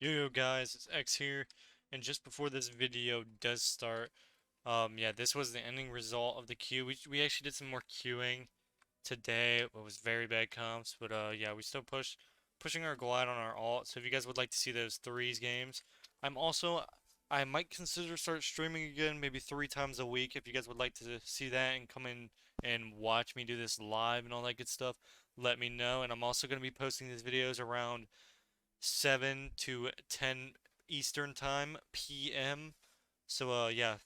Yo guys, it's X here, and just before this video does start, yeah, this was the ending result of the queue. We actually did some more queuing today. It was very bad comps, but yeah, we still pushing our glide on our alt. So if you guys would like to see those threes games, I might consider start streaming again, maybe 3 times a week. If you guys would like to see that and come in and watch me do this live and all that good stuff, let me know. And I'm also gonna be posting these videos around 7 to 10 Eastern Time PM. So yeah,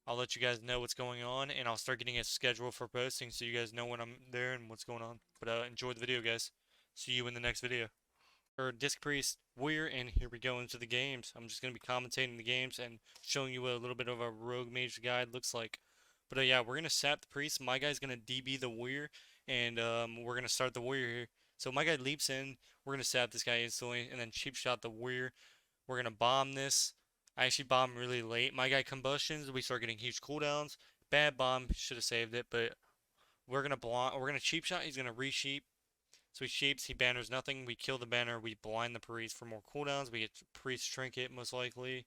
I'll let you guys know what's going on and I'll start getting a schedule for posting so you guys know when I'm there and what's going on. But enjoy the video, guys. See you in the next video. Or Disc Priest Warrior, and here we go into the games. I'm just gonna be commentating the games and showing you what a little bit of a rogue mage guide looks like. But yeah, we're gonna sap the priest. My guy's gonna DB the warrior, and we're gonna start the warrior here. So my guy leaps in. We're gonna sap this guy instantly, and then cheap shot the warrior. We're gonna bomb this. I actually bomb really late. My guy combustions. We start getting huge cooldowns. Bad bomb. Should have saved it, but we're gonna cheap shot. He's gonna resheep. So he shapes, he banners nothing. We kill the banner, we blind the priest for more cooldowns. We get priest trinket most likely.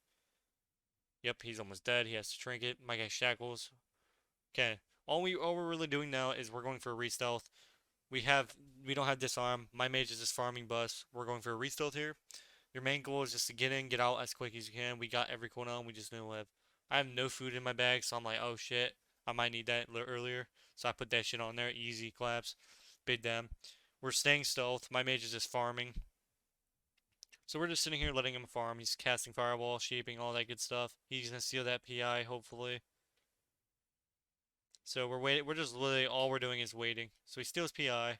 Yep, he's almost dead. He has to trinket. My guy shackles. Okay. All we're really doing now is we're going for a re-stealth. We have we don't have disarm. My mage is just farming bus. We're going for a re-stealth here. Your main goal is just to get in, get out as quick as you can. We got every cooldown, we just didn't live. I have no food in my bag, so I'm like, oh shit, I might need that earlier. So I put that shit on there. Easy claps. Big damn. We're staying stealth. My mage is just farming. So we're just sitting here letting him farm. He's casting fireball, shaping, all that good stuff. He's gonna steal that PI, hopefully. So we're waiting. We're just literally all we're doing is waiting. So he steals PI.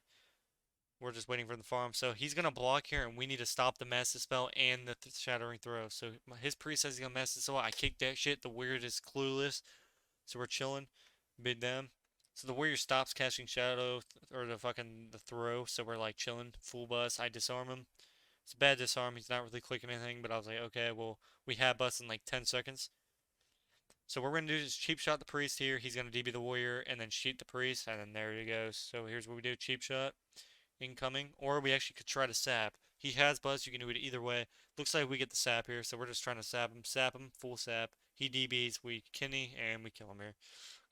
We're just waiting for the farm. So he's gonna block here, and we need to stop the massive spell and the shattering throw. So his priest says he's gonna massive spell. I kick that shit. The weird is clueless. So we're chilling. Bid them. So the warrior stops casting shadow or the throw. So we're like chilling. Full bus. I disarm him. It's a bad disarm. He's not really clicking anything, but I was like, okay, well, we have bus in like 10 seconds. So what we're going to do is cheap shot the priest here. He's going to DB the warrior and then shoot the priest, and then there he goes. So here's what we do. Cheap shot, incoming. Or we actually could try to sap. He has buzz. You can do it either way. Looks like we get the sap here, so we're just trying to sap him. Sap him, full sap. He DBs, we Kenny, and we kill him here.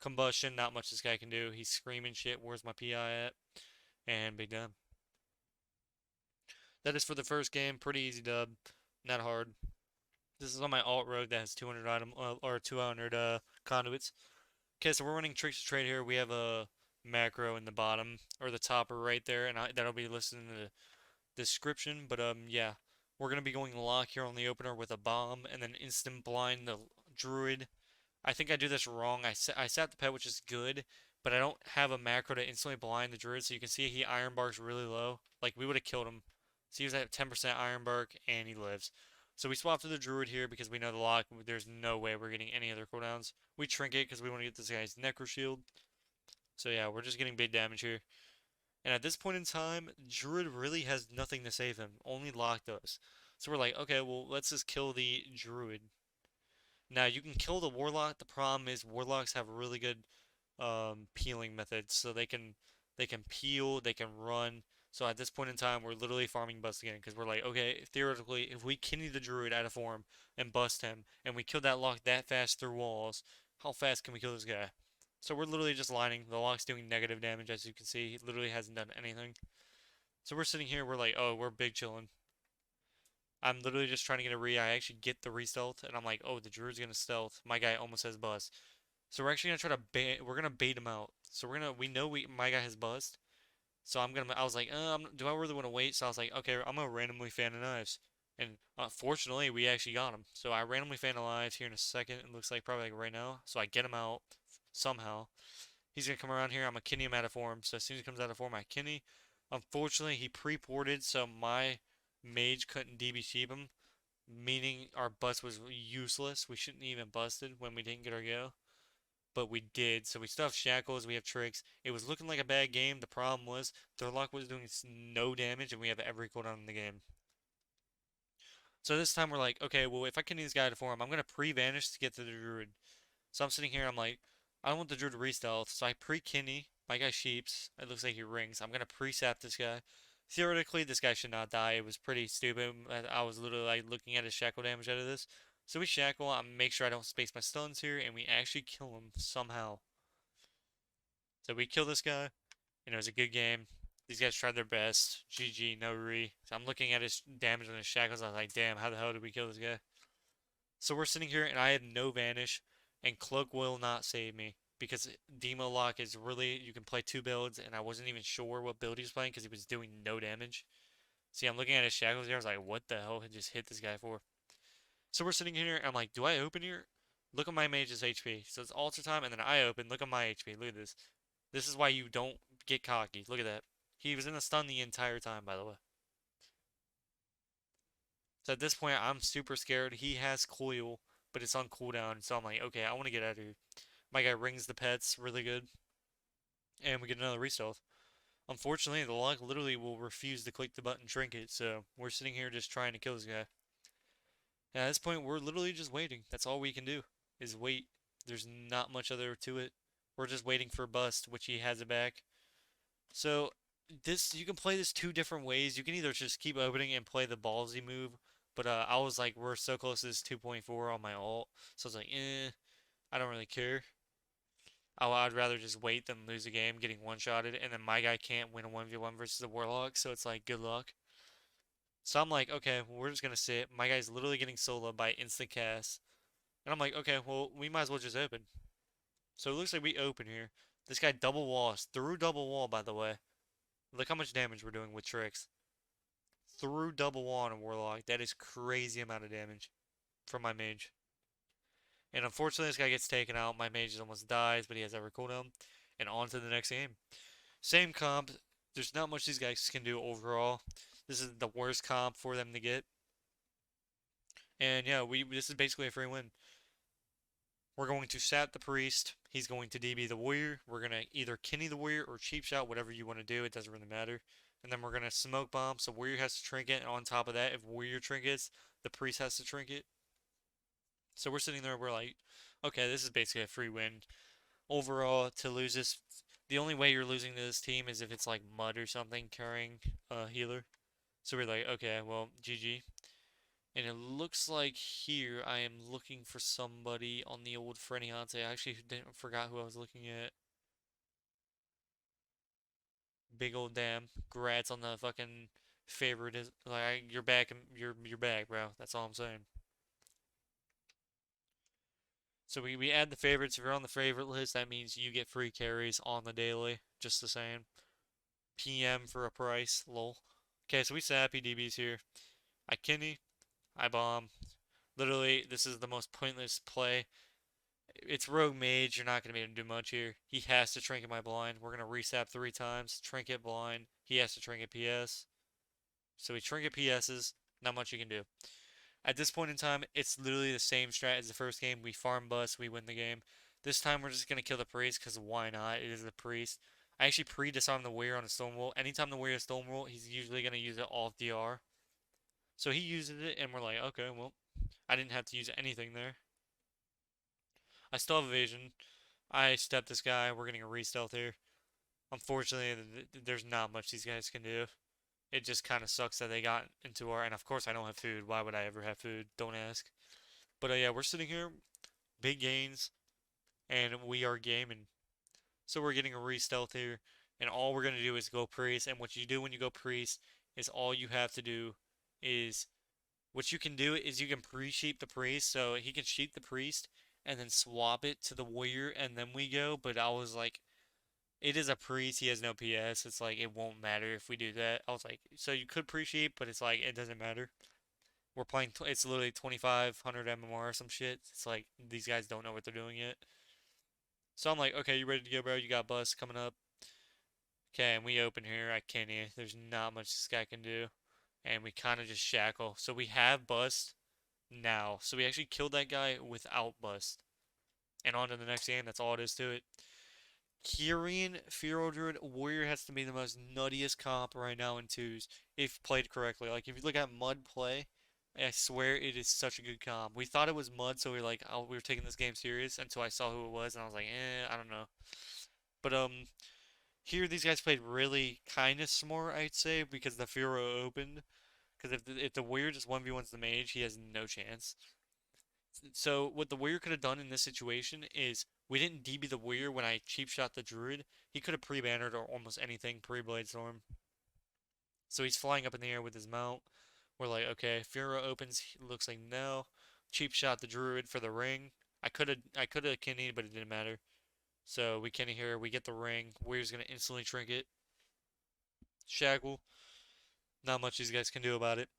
Combustion, not much this guy can do. He's screaming shit. Where's my PI at? And big done. That is for the first game. Pretty easy dub. Not hard. This is on my alt rogue that has 200 item or 200 conduits. Okay, so we're running tricks to trade here. We have a macro in the bottom or the top or right there, and that'll be listed in the description. But yeah, we're gonna be going lock here on the opener with a bomb and then instant blind the druid. I think I do this wrong. I sat the pet, which is good, but I don't have a macro to instantly blind the druid. So you can see he iron barks really low. Like we would have killed him. So he was at 10% iron bark and he lives. So we swap to the druid here because we know the lock. There's no way we're getting any other cooldowns. We trinket because we want to get this guy's necro shield. So yeah, we're just getting big damage here. And at this point in time, druid really has nothing to save him. Only lock does. So we're like, okay, well let's just kill the druid. Now you can kill the warlock. The problem is warlocks have really good peeling methods, so they can peel, they can run. So at this point in time, we're literally farming bust again because we're like, okay, theoretically, if we kidney the druid out of form and bust him, and we kill that lock that fast through walls, how fast can we kill this guy? So we're literally just lining. The lock's doing negative damage, as you can see. He literally hasn't done anything. So we're sitting here, we're like, oh, we're big chilling. I'm literally just trying to get a re. I actually get the re-stealth, and I'm like, oh, the druid's gonna stealth. My guy almost has bust. So we're actually gonna try to we're gonna bait him out. So we know my guy has buzzed. So I was like, do I really want to wait? So I was like, okay, I'm gonna randomly fan the knives. And fortunately, we actually got him. So I randomly fan the knives here in a second. It looks like probably like right now. So I get him out somehow. He's gonna come around here. I'm gonna kidney him out of form. So as soon as he comes out of form, I kidney. Unfortunately, he pre-ported, so my mage couldn't DB sheep him, meaning our bust was useless. We shouldn't even busted when we didn't get our go, but we did. So we still have shackles, we have tricks. It was looking like a bad game. The problem was their lock was doing no damage, and we have every cooldown in the game. So this time we're like, okay, well if I can use this guy to form, I'm gonna pre-vanish to get to the druid. So I'm sitting here, I'm like, I don't want the druid to re-stealth, so I pre-kidney. My guy sheeps. It looks like he rings. I'm gonna pre-sap this guy. Theoretically, this guy should not die. It was pretty stupid. I was literally like looking at his shackle damage out of this. So we shackle, I make sure I don't space my stuns here, and we actually kill him somehow. So we kill this guy. It was a good game. These guys tried their best. GG, no re. So I'm looking at his damage on his shackles. I was like, damn, how the hell did we kill this guy? So we're sitting here, and I have no vanish, and cloak will not save me because Demo Lock is really you can play two builds, and I wasn't even sure what build he was playing because he was doing no damage. See, I'm looking at his shackles here. I was like, what the hell? I just hit this guy for. So we're sitting here. I'm like, do I open here? Look at my mage's HP. So it's altar time, and then I open. Look at my HP. Look at this. This is why you don't get cocky. Look at that. He was in a stun the entire time, by the way. So at this point, I'm super scared. He has coil, but it's on cooldown. So I'm like, okay, I want to get out of here. My guy rings the pets really good, and we get another restealth. Unfortunately, the lock literally will refuse to click the button trinket, so we're sitting here just trying to kill this guy. And at this point, we're literally just waiting. That's all we can do, is wait. There's not much other to it. We're just waiting for Bust, which he has it back. So this you can play this two different ways. You can either just keep opening and play the ballsy move, but I was like, we're so close to this 2.4 on my ult, so I was like, I don't really care. I'd rather just wait than lose a game getting one-shotted, and then my guy can't win a 1v1 versus a Warlock, so it's like, good luck. So I'm like, okay, well, we're just gonna sit. My guy's literally getting soloed by instant cast. And I'm like, okay, well, we might as well just open. So it looks like we open here. This guy double walls. Through double wall, by the way. Look how much damage we're doing with tricks. Through double wall on a Warlock. That is crazy amount of damage from my mage. And unfortunately, this guy gets taken out. My mage almost dies, but he has every cooldown. And on to the next game. Same comp. There's not much these guys can do overall. This is the worst comp for them to get. And yeah, this is basically a free win. We're going to sap the priest. He's going to DB the warrior. We're going to either Kenny the warrior or cheap shot, whatever you want to do. It doesn't really matter. And then we're going to smoke bomb. So warrior has to trinket. And on top of that, if warrior trinkets, the priest has to trinket. So we're sitting there. We're like, okay, this is basically a free win. Overall, to lose this, the only way you're losing to this team is if it's like Mud or something carrying a healer. So we're like, okay, well, GG. And it looks like here I am looking for somebody on the old Freniante. I actually forgot who I was looking at. Big old damn. Grats on the fucking favorite. Like you're back. You're back, bro. That's all I'm saying. So we add the favorites. If you're on the favorite list, that means you get free carries on the daily. Just the same. PM for a price. Lol. Okay, so we sappy DBs here. I Kenny. I bomb. Literally, this is the most pointless play. It's rogue mage. You're not going to be able to do much here. He has to trinket my blind. We're going to resap 3 times. Trinket blind. He has to trinket PS. So we trinket PSs. Not much you can do. At this point in time, it's literally the same strat as the first game. We farm bust. We win the game. This time we're just going to kill the priest because why not? It is the priest. I actually pre-disarm the warrior on a stone wall. Anytime the warrior has stone wall, he's usually going to use it off DR. So he uses it and we're like, okay, well, I didn't have to use anything there. I still have evasion. I stepped this guy. We're getting a re-stealth here. Unfortunately, there's not much these guys can do. It just kind of sucks that they got into our... And of course, I don't have food. Why would I ever have food? Don't ask. But yeah, we're sitting here. Big gains. And we are gaming. So we're getting a re-stealth here. And all we're going to do is go priest. And what you do when you go priest is all you have to do is... What you can do is you can pre-sheep the priest. So he can sheep the priest and then swap it to the warrior. And then we go. But I was like... It is a priest. He has no PS. It's like it won't matter if we do that. I was like, so you could pre-sheep, but it's like it doesn't matter. We're playing. It's literally 2500 MMR or some shit. It's like these guys don't know what they're doing yet. So I'm like, okay, you ready to go, bro? You got bust coming up. Okay, and we open here. I can't. There's not much this guy can do, and we kind of just shackle. So we have bust now. So we actually killed that guy without bust. And on to the next game. That's all it is to it. Kyrian Feral Druid Warrior has to be the most nuttiest comp right now in twos, if played correctly. Like, if you look at Mud play, I swear it is such a good comp. We thought it was Mud, so we were like, oh, we were taking this game serious until I saw who it was, and I was like, I don't know. But, Here, these guys played really kind of smart, I'd say, because the Furo opened. Because if the warrior just 1v1s the mage, he has no chance. So what the warrior could have done in this situation is we didn't DB the warrior when I cheap shot the druid. He could have pre-bannered or almost anything pre-blade storm. So he's flying up in the air with his mount. We're like, okay, Furo opens. Looks like no. Cheap shot the druid for the ring. I could have Kenny, but it didn't matter. So we Kenny here. We get the ring. Warrior's gonna instantly trinket. Shackle. Not much these guys can do about it.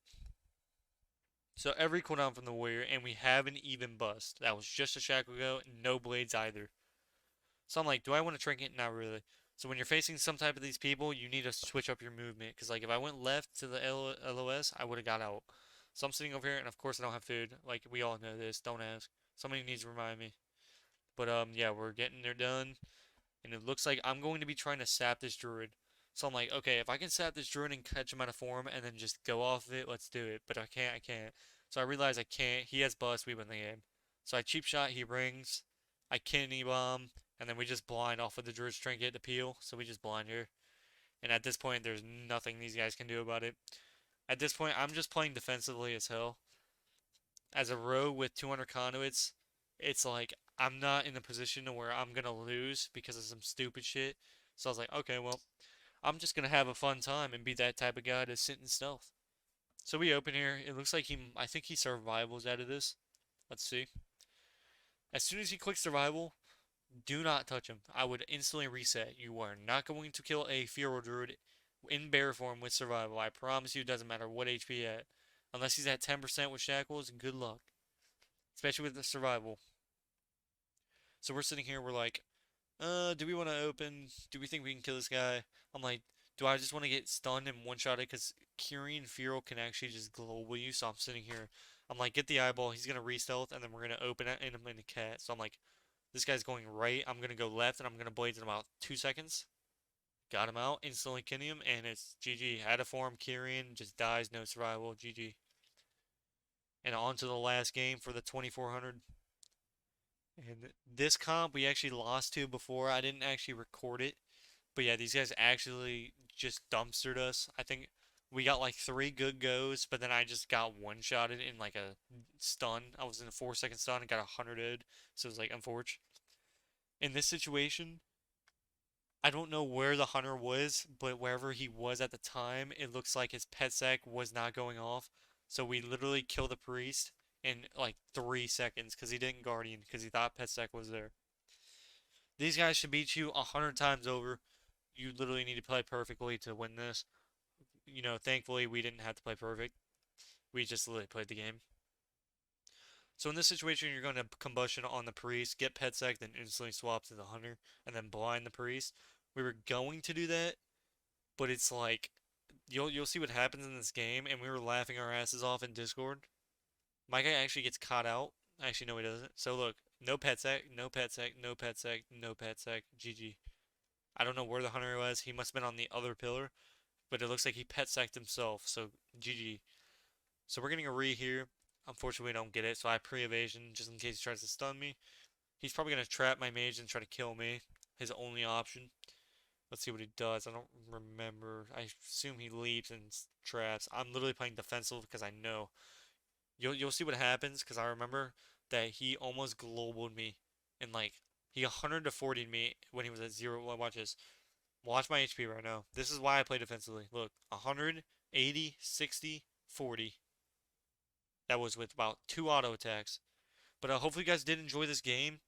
So every cooldown from the warrior, and we have an even bust. That was just a shackle go, no blades either. So I'm like, do I want to trinket? Not really. So when you're facing some type of these people, you need to switch up your movement. Because like if I went left to the LOS, I would have got out. So I'm sitting over here, and of course I don't have food. Like we all know this. Don't ask. Somebody needs to remind me. But yeah, we're getting there done, and it looks like I'm going to be trying to sap this druid. So I'm like, okay, if I can sap this druid and catch him out of form, and then just go off of it, let's do it. But I can't. I can't. So I realize I can't. He has bust. We win the game. So I cheap shot. He rings. I kidney bomb. And then we just blind off of the Druid's Trinket to peel, so we just blind here. And at this point, there's nothing these guys can do about it. At this point, I'm just playing defensively as hell. As a row with 200 conduits, it's like I'm not in a position where I'm gonna lose because of some stupid shit. So I was like, okay, well, I'm just gonna have a fun time and be that type of guy to sit in stealth. So we open here. It looks like I think he survivals out of this. Let's see. As soon as he clicks survival, do not touch him. I would instantly reset. You are not going to kill a Feral Druid in bear form with survival. I promise you, it doesn't matter what HP at. Unless he's at 10% with shackles, good luck. Especially with the survival. So we're sitting here, we're like, do we want to open? Do we think we can kill this guy? I'm like, do I just want to get stunned and one-shot it? Because Kyrian Feral can actually just global you. So I'm sitting here. I'm like, get the eyeball. He's going to re-stealth, and then we're going to open it in him in a cat. So I'm like, this guy's going right. I'm going to go left, and I'm going to blaze in about 2 seconds. Got him out. Instantly killing him, and it's GG. Out of form, Kyrian just dies. No survival. GG. And on to the last game for the 2400. And this comp we actually lost to before. I didn't actually record it. But yeah, these guys actually just dumpstered us. I think we got like 3 good goes, but then I just got one-shotted in like a stun. I was in a 4 second stun and got 100'd. So it was like unfortunate. In this situation, I don't know where the hunter was, but wherever he was at the time, it looks like his pet sec was not going off. So we literally killed the priest in like 3 seconds because he didn't guardian because he thought pet sec was there. These guys should beat you 100 times over. You literally need to play perfectly to win this. Thankfully we didn't have to play perfect. We just literally played the game. So in this situation, you're going to combustion on the priest, get pet sec, then instantly swap to the hunter, and then blind the priest. We were going to do that, but it's like you'll see what happens in this game, and we were laughing our asses off in Discord. My guy actually gets caught out. Actually, no, he doesn't. So look, no pet sec, no pet sec, no pet sec, no pet sec. GG. I don't know where the hunter was. He must have been on the other pillar, but it looks like he pet sec'd himself. So GG. So we're getting a re here. Unfortunately, we don't get it, so I pre-evasion just in case he tries to stun me. He's probably going to trap my mage and try to kill me. His only option. Let's see what he does. I don't remember. I assume he leaps and traps. I'm literally playing defensive because I know. You'll see what happens because I remember that he almost globaled me. And like, he 100 to 40'd me when he was at 0. Well, watch this. Watch my HP right now. This is why I play defensively. Look, 100, 80, 60, 40. That was with about 2 auto attacks. But hopefully you guys did enjoy this game.